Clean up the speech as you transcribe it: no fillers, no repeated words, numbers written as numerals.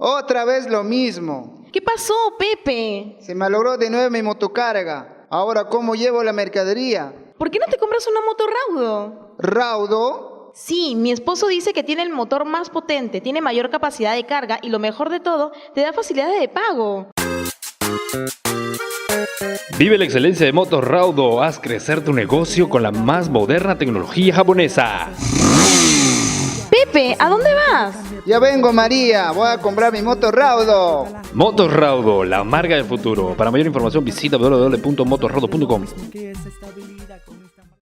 Otra vez lo mismo. ¿Qué pasó, Pepe? Se malogró de nuevo mi motocarga. Ahora, ¿cómo llevo la mercadería? ¿Por qué no te compras una moto Raudo? ¿Raudo? Sí, mi esposo dice que tiene el motor más potente, tiene mayor capacidad de carga y lo mejor de todo, te da facilidades de pago. Vive la excelencia de Motos Raudo. Haz crecer tu negocio con la más moderna tecnología japonesa. Pepe, ¿a dónde vas? Ya vengo, María. Voy a comprar mi moto Raudo. Motos Raudo, la marca del futuro. Para mayor información visita www.motorraudo.com.